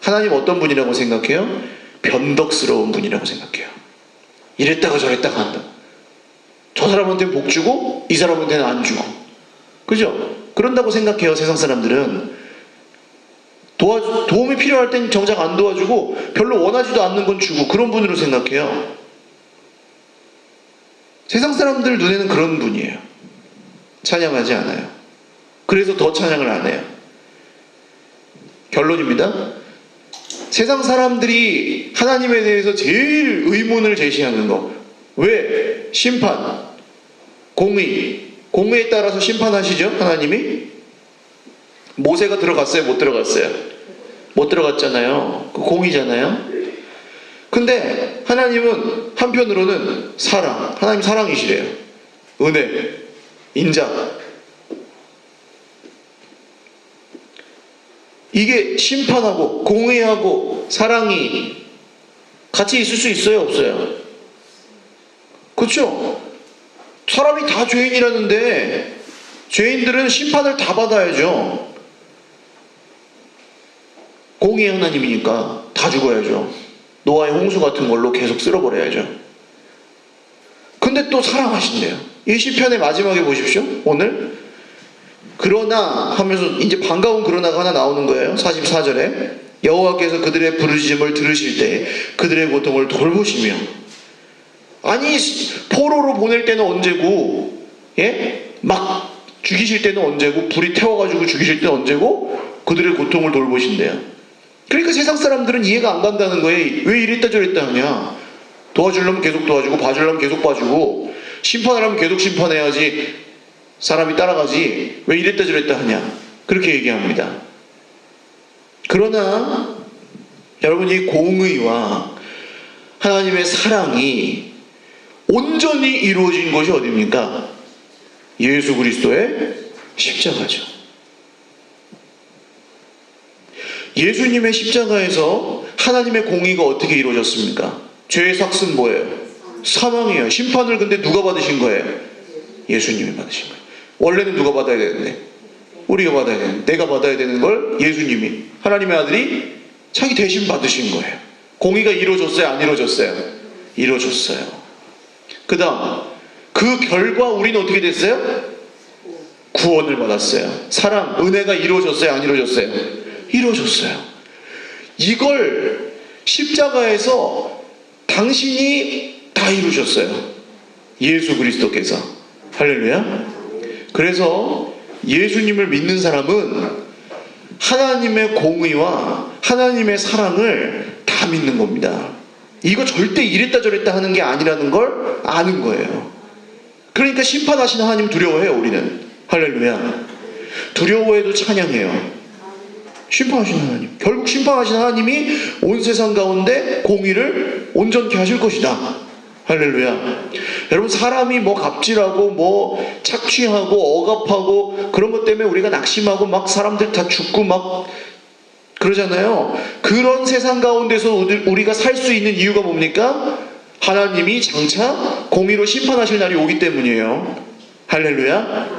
하나님 어떤 분이라고 생각해요? 변덕스러운 분이라고 생각해요. 이랬다가 저랬다가 한다. 저 사람한테는 복 주고 이 사람한테는 안 주고. 그죠? 그런다고 생각해요, 세상 사람들은. 도움이 필요할 땐 정작 안 도와주고 별로 원하지도 않는 건 주고, 그런 분으로 생각해요. 세상 사람들 눈에는 그런 분이에요. 찬양하지 않아요. 그래서 더 찬양을 안 해요. 결론입니다. 세상 사람들이 하나님에 대해서 제일 의문을 제시하는 거. 왜? 심판, 공의에 따라서 심판하시죠, 하나님이? 모세가 들어갔어요, 못 들어갔어요? 못 들어갔잖아요. 그 공의잖아요. 근데 하나님은 한편으로는 사랑, 하나님 사랑이시래요. 은혜, 인자. 이게 심판하고 공의하고 사랑이 같이 있을 수 있어요, 없어요? 그렇죠? 사람이 다 죄인이라는데 죄인들은 심판을 다 받아야죠. 공의의 하나님이니까 다 죽어야죠. 노아의 홍수 같은 걸로 계속 쓸어버려야죠. 근데 또 사랑하신대요. 이 시편의 마지막에 보십시오. 오늘 그러나 하면서 이제 반가운 그러나가 하나 나오는 거예요. 44절에 여호와께서 그들의 부르짖음을 들으실 때 그들의 고통을 돌보시며. 아니 포로로 보낼 때는 언제고, 예? 막 죽이실 때는 언제고, 불이 태워가지고 죽이실 때는 언제고, 그들의 고통을 돌보신대요. 그러니까 세상 사람들은 이해가 안 간다는 거예요. 왜 이랬다 저랬다 하냐. 도와주려면 계속 도와주고 봐주려면 계속 봐주고 심판을 하면 계속 심판해야지 사람이 따라가지 왜 이랬다 저랬다 하냐. 그렇게 얘기합니다. 그러나 여러분, 이 공의와 하나님의 사랑이 온전히 이루어진 것이 어디입니까? 예수 그리스도의 십자가죠. 예수님의 십자가에서 하나님의 공의가 어떻게 이루어졌습니까? 죄의 삭은 뭐예요? 사망이에요. 심판을 근데 누가 받으신 거예요? 예수님이 받으신 거예요. 원래는 누가 받아야 되는데? 우리가 받아야 되는데, 내가 받아야 되는 걸 예수님이, 하나님의 아들이 자기 대신 받으신 거예요. 공의가 이루어졌어요? 안 이루어졌어요? 이루어졌어요. 그 다음 그 결과 우리는 어떻게 됐어요? 구원을 받았어요. 사랑, 은혜가 이루어졌어요? 안 이루어졌어요? 이루어졌어요. 이걸 십자가에서 당신이 다 이루셨어요. 예수 그리스도께서. 할렐루야. 그래서 예수님을 믿는 사람은 하나님의 공의와 하나님의 사랑을 다 믿는 겁니다. 이거 절대 이랬다 저랬다 하는 게 아니라는 걸 아는 거예요. 그러니까 심판하시는 하나님 두려워해요, 우리는. 할렐루야. 두려워해도 찬양해요. 심판하시는 하나님. 결국 심판하시는 하나님이 온 세상 가운데 공의를 온전케 하실 것이다. 할렐루야. 여러분, 사람이 뭐 갑질하고 뭐 착취하고 억압하고 그런 것 때문에 우리가 낙심하고 막 사람들 다 죽고 막 그러잖아요. 그런 세상 가운데서 우리가 살 수 있는 이유가 뭡니까? 하나님이 장차 공의로 심판하실 날이 오기 때문이에요. 할렐루야.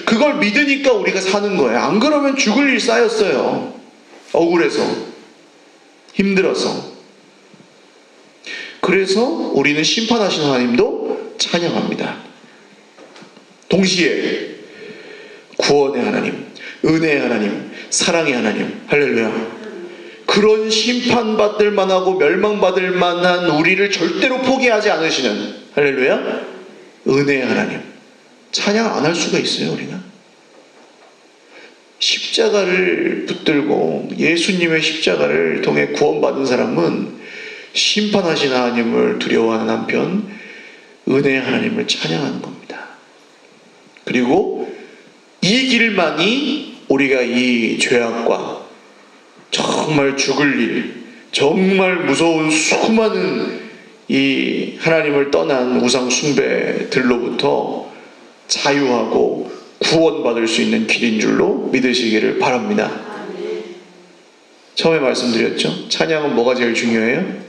그걸 믿으니까 우리가 사는 거예요. 안 그러면 죽을 일 쌓였어요. 억울해서, 힘들어서. 그래서 우리는 심판하시는 하나님도 찬양합니다. 동시에 구원의 하나님, 은혜의 하나님, 사랑의 하나님, 할렐루야. 그런 심판받을 만하고 멸망받을 만한 우리를 절대로 포기하지 않으시는, 할렐루야, 은혜의 하나님. 찬양 안 할 수가 있어요, 우리가? 십자가를 붙들고 예수님의 십자가를 통해 구원받은 사람은 심판하신 하나님을 두려워하는 한편 은혜의 하나님을 찬양하는 겁니다. 그리고 이 길만이 우리가 이 죄악과 정말 죽을 일, 정말 무서운 수많은 이 하나님을 떠난 우상 숭배들로부터 자유하고 구원받을 수 있는 길인 줄로 믿으시기를 바랍니다. 처음에 말씀드렸죠? 찬양은 뭐가 제일 중요해요?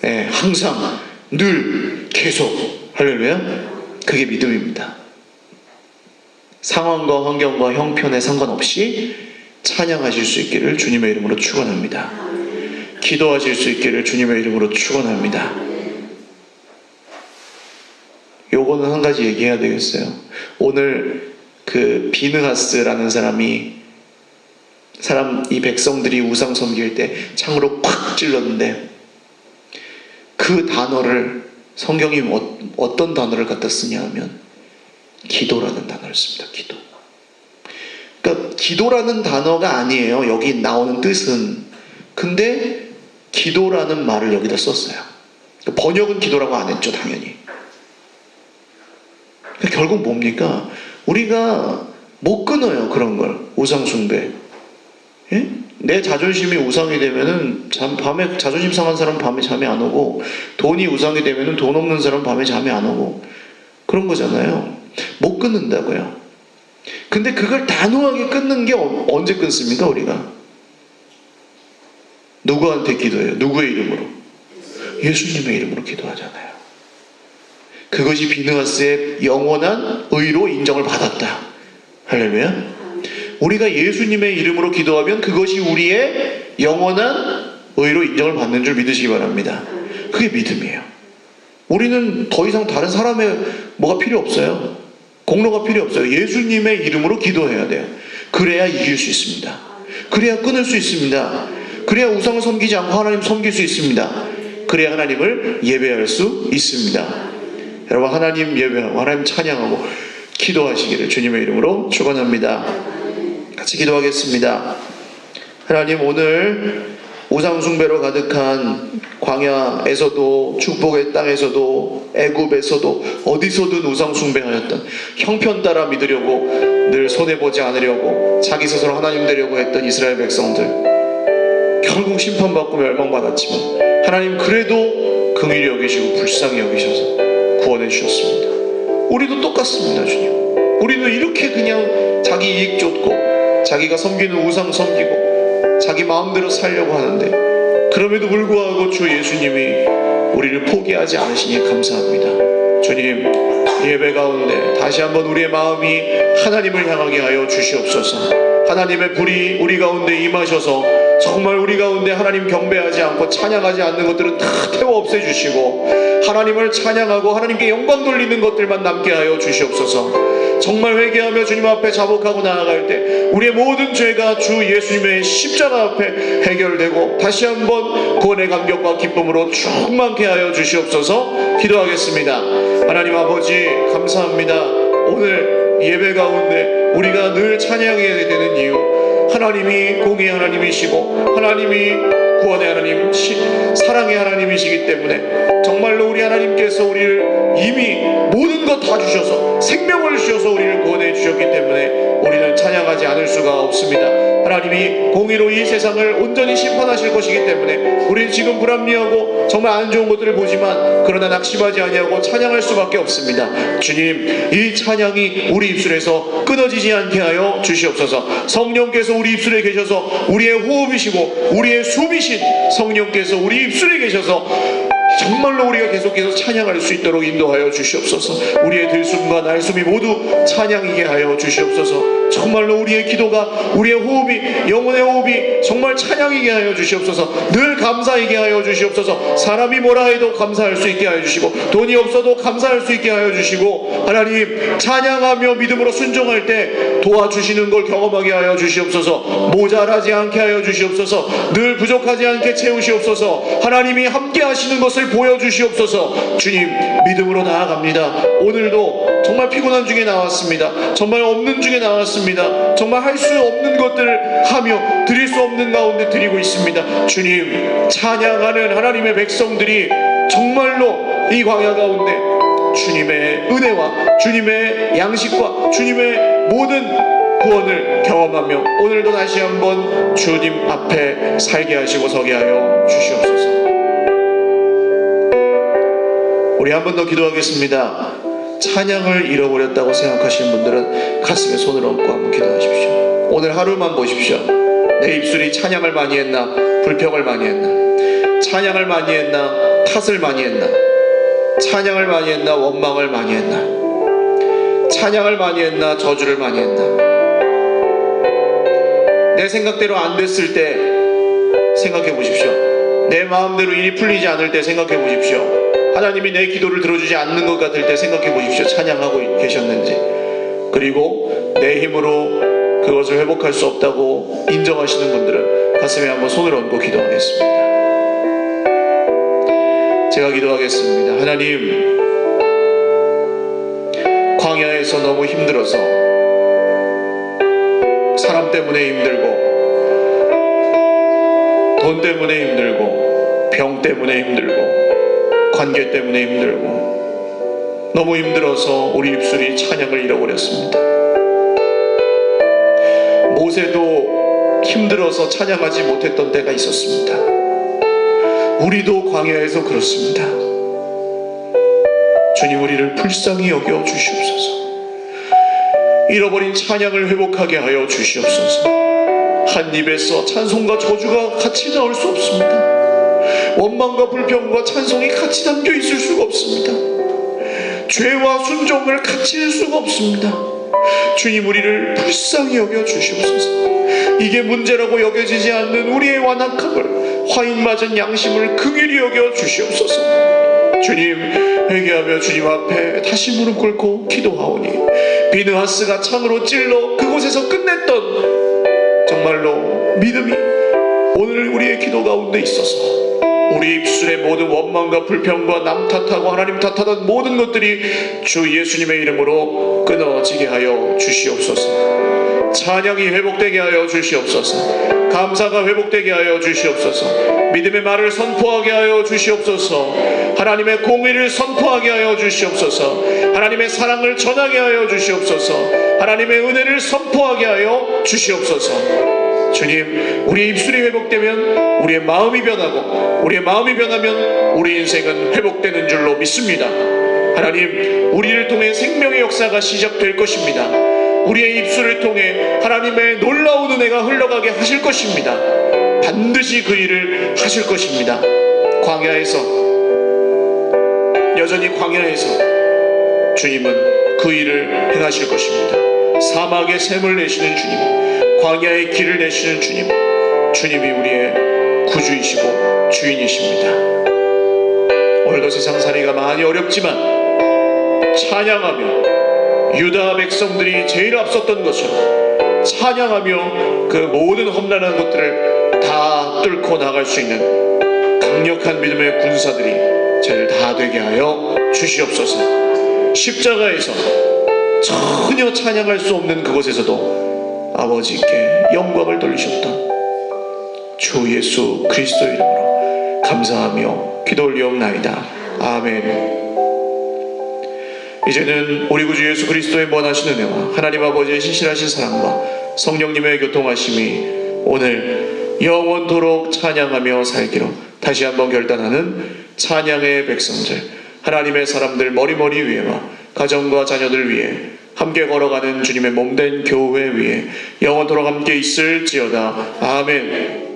네, 항상, 늘, 계속. 할렐루야. 그게 믿음입니다. 상황과 환경과 형편에 상관없이 찬양하실 수 있기를 주님의 이름으로 축원합니다. 기도하실 수 있기를 주님의 이름으로 축원합니다. 요거는 한 가지 얘기해야 되겠어요. 오늘 그 비느하스라는 이 백성들이 우상 섬길 때 창으로 팍 찔렀는데 그 단어를 성경이 어떤 단어를 갖다 쓰냐 하면 기도라는 단어를 씁니다. 기도. 그러니까 기도라는 단어가 아니에요. 여기 나오는 뜻은. 근데 기도라는 말을 여기다 썼어요. 번역은 기도라고 안 했죠, 당연히. 그러니까 결국 뭡니까? 우리가 못 끊어요, 그런 걸. 우상 숭배. 예? 내 자존심이 우상이 되면은 밤에 자존심 상한 사람 밤에 잠이 안 오고, 돈이 우상이 되면은 돈 없는 사람 밤에 잠이 안 오고, 그런 거잖아요. 못 끊는다고요. 근데 그걸 단호하게 끊는 게 언제 끊습니까, 우리가? 누구한테 기도해요? 누구의 이름으로? 예수님의 이름으로 기도하잖아요. 그것이 비느하스의 영원한 의로 인정을 받았다. 할렐루야. 우리가 예수님의 이름으로 기도하면 그것이 우리의 영원한 의로 인정을 받는 줄 믿으시기 바랍니다. 그게 믿음이에요. 우리는 더 이상 다른 사람의 뭐가 필요 없어요. 공로가 필요 없어요. 예수님의 이름으로 기도해야 돼요. 그래야 이길 수 있습니다. 그래야 끊을 수 있습니다. 그래야 우상을 섬기지 않고 하나님 섬길 수 있습니다. 그래야 하나님을 예배할 수 있습니다. 여러분, 하나님 예배하고 하나님 찬양하고 기도하시기를 주님의 이름으로 축원합니다. 같이 기도하겠습니다. 하나님, 오늘 우상숭배로 가득한 광야에서도 축복의 땅에서도 애굽에서도 어디서든 우상숭배하였던, 형편 따라 믿으려고 늘 손해보지 않으려고 자기 스스로 하나님 되려고 했던 이스라엘 백성들, 결국 심판받고 멸망받았지만 하나님 그래도 긍휼히 여기시고 불쌍히 여기셔서 구원해 주셨습니다. 우리도 똑같습니다. 주님, 우리도 이렇게 그냥 자기 이익 쫓고 자기가 섬기는 우상 섬기고 자기 마음대로 살려고 하는데, 그럼에도 불구하고 주 예수님이 우리를 포기하지 않으시니 감사합니다. 주님, 예배 가운데 다시 한번 우리의 마음이 하나님을 향하게 하여 주시옵소서. 하나님의 불이 우리 가운데 임하셔서 정말 우리 가운데 하나님 경배하지 않고 찬양하지 않는 것들은 다 태워 없애주시고, 하나님을 찬양하고 하나님께 영광 돌리는 것들만 남게 하여 주시옵소서. 정말 회개하며 주님 앞에 자복하고 나아갈 때 우리의 모든 죄가 주 예수님의 십자가 앞에 해결되고 다시 한번 구원의 감격과 기쁨으로 충만케 하여 주시옵소서. 기도하겠습니다. 하나님 아버지, 감사합니다. 오늘 예배 가운데 우리가 늘 찬양해야 되는 이유, 하나님이 공의의 하나님이시고 하나님이 구원의 하나님, 사랑의 하나님이시기 때문에 정말로 우리 하나님께서 우리를 이미 모든 것 다 주셔서 생명을 주셔서 우리를 구원해 주셨기 때문에 우리는 찬양하지 않을 수가 없습니다. 하나님이 공의로 이 세상을 온전히 심판하실 것이기 때문에 우리는 지금 불합리하고 정말 안 좋은 것들을 보지만 그러나 낙심하지 아니하고 찬양할 수밖에 없습니다. 주님, 이 찬양이 우리 입술에서 끊어지지 않게 하여 주시옵소서. 성령께서 우리 입술에 계셔서 우리의 호흡이시고 우리의 숨이신 성령께서 우리 입술에 계셔서 정말로 우리가 계속해서 찬양할 수 있도록 인도하여 주시옵소서. 우리의 들숨과 날숨이 모두 찬양이게 하여 주시옵소서. 정말로 우리의 기도가, 우리의 호흡이, 영혼의 호흡이 정말 찬양이게 하여 주시옵소서. 늘 감사이게 하여 주시옵소서. 사람이 뭐라 해도 감사할 수 있게 하여 주시고 돈이 없어도 감사할 수 있게 하여 주시고, 하나님 찬양하며 믿음으로 순종할 때 도와주시는 걸 경험하게 하여 주시옵소서. 모자라지 않게 하여 주시옵소서. 늘 부족하지 않게 채우시옵소서. 하나님이 함께 하시는 것을 보여주시옵소서. 주님, 믿음으로 나아갑니다. 오늘도 정말 피곤한 중에 나왔습니다. 정말 없는 중에 나왔습니다. 정말 할 수 없는 것들을 하며 드릴 수 없는 가운데 드리고 있습니다. 주님, 찬양하는 하나님의 백성들이 정말로 이 광야 가운데 주님의 은혜와 주님의 양식과 주님의 모든 구원을 경험하며 오늘도 다시 한번 주님 앞에 살게 하시고 서게 하여 주시옵소서. 우리 한 번 더 기도하겠습니다. 찬양을 잃어버렸다고 생각하시는 분들은 가슴에 손을 얹고 한번 기도하십시오. 오늘 하루만 보십시오. 내 입술이 찬양을 많이 했나, 불평을 많이 했나, 찬양을 많이 했나, 탓을 많이 했나, 찬양을 많이 했나, 원망을 많이 했나, 찬양을 많이 했나, 저주를 많이 했나. 내 생각대로 안 됐을 때 생각해 보십시오. 내 마음대로 일이 풀리지 않을 때 생각해 보십시오. 하나님이 내 기도를 들어주지 않는 것 같을 때 생각해 보십시오. 찬양하고 계셨는지. 그리고 내 힘으로 그것을 회복할 수 없다고 인정하시는 분들은 가슴에 한번 손을 얹고 기도하겠습니다. 제가 기도하겠습니다. 하나님, 광야에서 너무 힘들어서, 사람 때문에 힘들고, 돈 때문에 힘들고, 병 때문에 힘들고, 관계 때문에 힘들고, 너무 힘들어서 우리 입술이 찬양을 잃어버렸습니다. 모세도 힘들어서 찬양하지 못했던 때가 있었습니다. 우리도 광야에서 그렇습니다. 주님, 우리를 불쌍히 여겨 주시옵소서. 잃어버린 찬양을 회복하게 하여 주시옵소서. 한 입에서 찬송과 저주가 같이 나올 수 없습니다. 원망과 불평과 찬송이 같이 담겨 있을 수가 없습니다. 죄와 순종을 같이 할 수가 없습니다. 주님, 우리를 불쌍히 여겨 주시옵소서. 이게 문제라고 여겨지지 않는 우리의 완악함을, 화인 맞은 양심을 긍휼히 여겨 주시옵소서. 주님, 회개하며 주님 앞에 다시 무릎 꿇고 기도하오니 비느하스가 창으로 찔러 그곳에서 끝냈던 정말로 믿음이 오늘 우리의 기도 가운데 있어서 우리 입술의 모든 원망과 불평과 남 탓하고 하나님 탓하던 모든 것들이 주 예수님의 이름으로 끊어지게 하여 주시옵소서. 찬양이 회복되게 하여 주시옵소서. 감사가 회복되게 하여 주시옵소서. 믿음의 말을 선포하게 하여 주시옵소서. 하나님의 공의를 선포하게 하여 주시옵소서. 하나님의 사랑을 전하게 하여 주시옵소서. 하나님의 은혜를 선포하게 하여 주시옵소서. 주님, 우리의 입술이 회복되면 우리의 마음이 변하고, 우리의 마음이 변하면 우리 인생은 회복되는 줄로 믿습니다. 하나님, 우리를 통해 생명의 역사가 시작될 것입니다. 우리의 입술을 통해 하나님의 놀라운 은혜가 흘러가게 하실 것입니다. 반드시 그 일을 하실 것입니다. 광야에서, 여전히 광야에서 주님은 그 일을 행하실 것입니다. 사막에 샘을 내시는 주님, 광야의 길을 내시는 주님, 주님이 우리의 구주이시고 주인이십니다. 오늘도 세상살이가 많이 어렵지만 찬양하며 유다 백성들이 제일 앞섰던 것처럼 찬양하며 그 모든 험난한 것들을 다 뚫고 나갈 수 있는 강력한 믿음의 군사들이 저희를 다 되게 하여 주시옵소서. 십자가에서 전혀 찬양할 수 없는 그곳에서도 아버지께 영광을 돌리셨던 주 예수 그리스도의 이름으로 감사하며 기도 올리옵나이다. 아멘. 이제는 우리 구주 예수 그리스도의 무한하신 은혜와 하나님 아버지의 신실하신 사랑과 성령님의 교통하심이 오늘 영원토록 찬양하며 살기로 다시 한번 결단하는 찬양의 백성들, 하나님의 사람들 머리머리 위에와 가정과 자녀들 위해 함께 걸어가는 주님의 몸된 교회 위에 영원토록 함께 있을지어다. 아멘.